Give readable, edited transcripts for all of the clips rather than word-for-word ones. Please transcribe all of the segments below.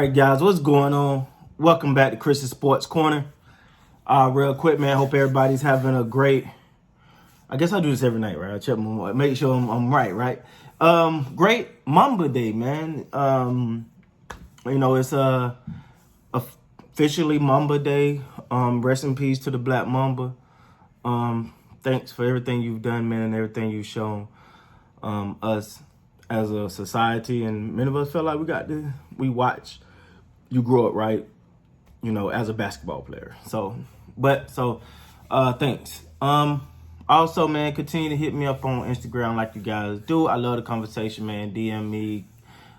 right, guys, what's going on? Welcome back to Chris's Sports Corner. Real quick, man, hope everybody's having a great, I guess I do this every night, right? I check make sure I'm right? Great Mamba Day, man. It's officially Mamba Day. Rest in peace to the Black Mamba. Thanks for everything you've done, man, and everything you've shown us as a society. And many of us feel like we watch you grow up, right? As a basketball player. Thanks. Also, man, continue to hit me up on Instagram like you guys do. I love the conversation, man. DM me.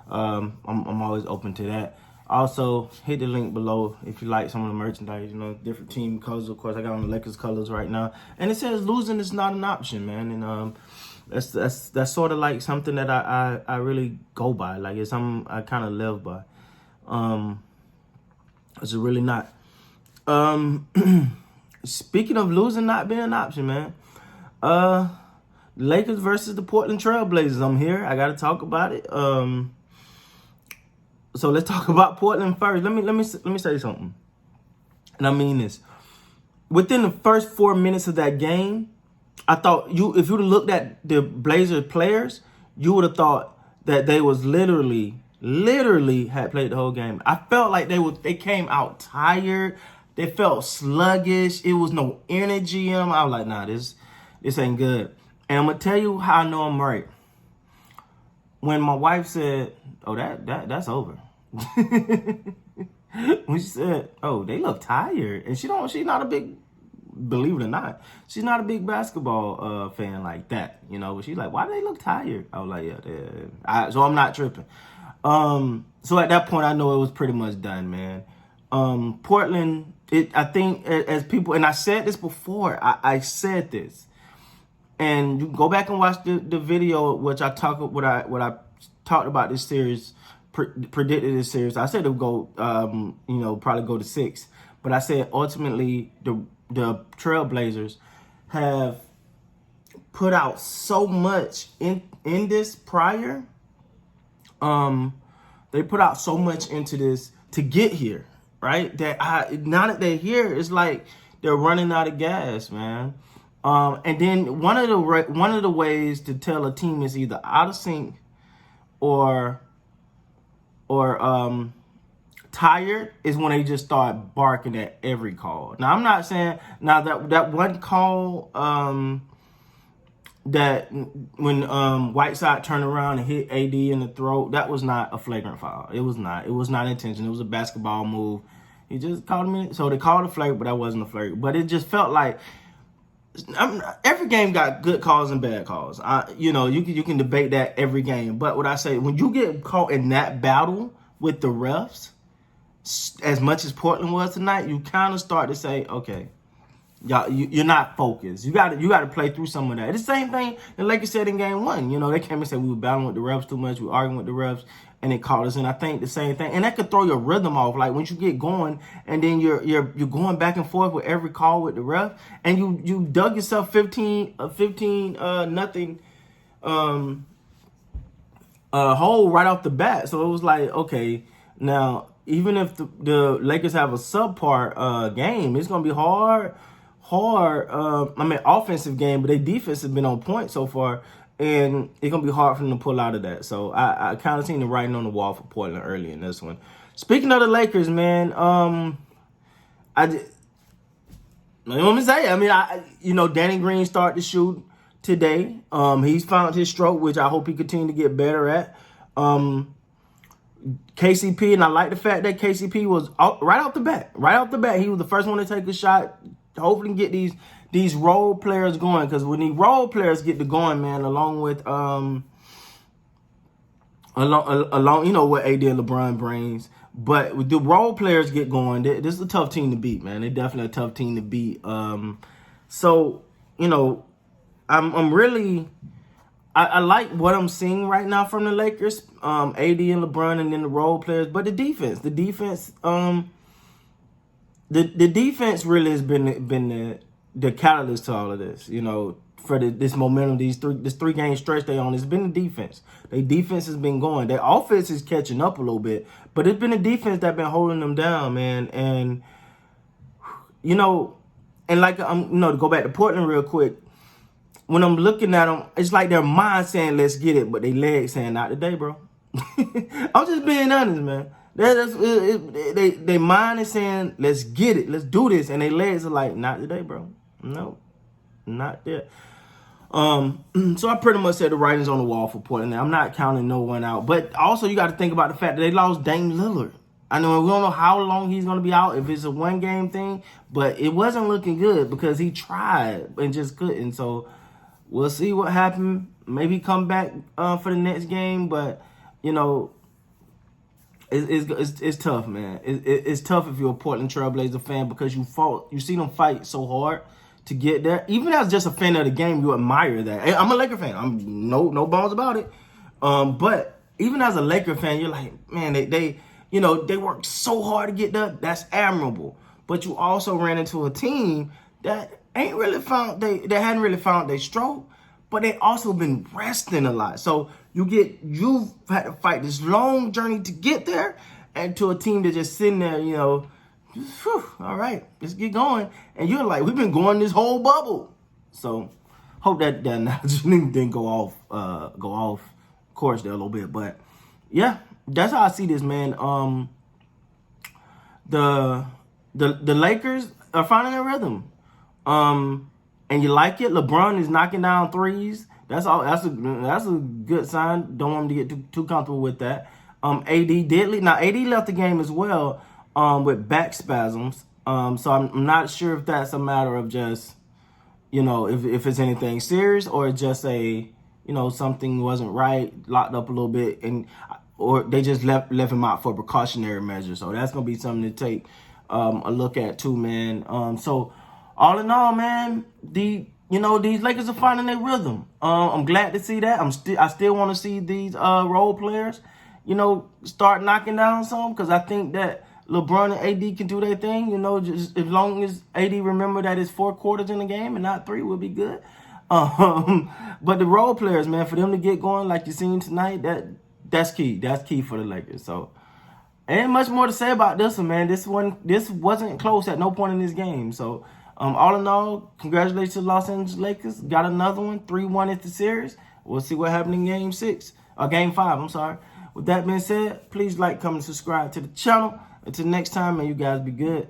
I'm always open to that. Also, hit the link below if you like some of the merchandise, different team colors. Of course, I got on the Lakers colors right now. And it says losing is not an option, man. And that's sort of like something that I really go by. Like it's something I kind of live by. It's really not. Speaking of losing not being an option, man. Lakers versus the Portland Trail Blazers. I'm here. I gotta talk about it. So let's talk about Portland first. Let me say something. And I mean this. Within the first 4 minutes of that game, I thought if you'd have looked at the Blazers players, you would have thought that they was literally had played the whole game. I felt like they came out tired. They felt sluggish. It was no energy in them. I was like, nah, this ain't good. And I'm gonna tell you how I know I'm right. When my wife said, "Oh, that's over," when she said, "Oh, they look tired," and she's not a big, believe it or not, she's not a big basketball fan like that, But she's like, "Why do they look tired?" I was like, "Yeah." So I'm not tripping. So at that point, I know it was pretty much done, man. Portland, I think as people, and I said this before, I said this. And you can go back and watch the video, which I talked about this series, predicted this series. I said it would go, probably go to 6. But I said ultimately the Trailblazers have put out so much in this prior. They put out so much into this to get here, right? Now that they're here, it's like they're running out of gas, man. And then one of the ways to tell a team is either out of sync or tired is when they just start barking at every call. Now I'm not saying that one call that when Whiteside turned around and hit AD in the throat, that was not a flagrant foul. It was not intentional. It was a basketball move. He just called him. So they called a flagrant, but that wasn't a flagrant. But it just felt like every game got good calls and bad calls. You can debate that every game. But what I say, when you get caught in that battle with the refs, as much as Portland was tonight, you kind of start to say, okay, you're not focused. You got to play through some of that. It's the same thing that Lakers said in game 1. They came and said we were battling with the refs too much. We were arguing with the refs, and it caught us. And I think the same thing. And that could throw your rhythm off. Like once you get going, and then you're going back and forth with every call with the ref, and you dug yourself 15 nothing hole right off the bat. So it was like, okay, now even if the Lakers have a subpar game, it's gonna be hard. Offensive game, but their defense has been on point so far, and it's gonna be hard for them to pull out of that. So I kind of seen the writing on the wall for Portland early in this one. Speaking of the Lakers, man, let me say, Danny Green started to shoot today. He's found his stroke, which I hope he continue to get better at. KCP, and I like the fact that KCP was right off the bat. He was the first one to take a shot. Hopefully get these role players going, because when these role players get to going, man, along with what AD and LeBron brings, but with the role players get going, this is a tough team to beat, man. They're definitely a tough team to beat. So I'm really I like what I'm seeing right now from the Lakers, AD and LeBron, and then the role players, but the defense. The defense really has been the catalyst to all of this. for this momentum, this three game stretch they on. It's been the defense. Their defense has been going. Their offense is catching up a little bit, but it's been the defense that been holding them down, man. And you know, and like to go back to Portland real quick. When I'm looking at them, it's like their mind saying let's get it, but their legs saying not today, bro. I'm just being honest, man. They mind is saying let's get it, let's do this, and their legs are like not today, bro. No, not there. So I pretty much said the writing's on the wall for Portland. I'm not counting no one out, but also you got to think about the fact that they lost Dame Lillard. I know we don't know how long he's going to be out, if it's a one-game thing, but it wasn't looking good because he tried and just couldn't. So we'll see what happened. Maybe come back for the next game, but you know, it's tough, man. It's tough if you're a Portland Trailblazer fan because you see them fight so hard to get there. Even as just a fan of the game, you admire that. I'm a Laker fan. I'm no bones about it. But even as a Laker fan, you're like, man, they worked so hard to get there. That's admirable. But you also ran into a team that hadn't really found their stroke, but they also been resting a lot. So you've had to fight this long journey to get there, and to a team that's just sitting there, whew, all right, let's get going. And you're like, we've been going this whole bubble. So hope that didn't go off course there a little bit. But yeah, that's how I see this, man. The Lakers are finding their rhythm. And you like it. LeBron is knocking down threes. That's all. That's a good sign. Don't want him to get too comfortable with that. AD did leave. Now AD left the game as well with back spasms. So I'm not sure if that's a matter of just, if it's anything serious or just something wasn't right, locked up a little bit, or they just left him out for precautionary measures. So that's gonna be something to take a look at too, man. So all in all, man, these Lakers are finding their rhythm. I'm glad to see that. I still want to see these role players, start knocking down some, because I think that LeBron and AD can do their thing. Just as long as AD remember that it's 4 quarters in the game and not 3, will be good. But the role players, man, for them to get going like you seen tonight, that's key. That's key for the Lakers. So ain't much more to say about this one, man. This wasn't close at no point in this game. So all in all, congratulations to Los Angeles Lakers. Got another one, 3-1 at the series. We'll see what happened in Game 5. I'm sorry. With that being said, please like, comment, subscribe to the channel. Until next time, man, you guys be good.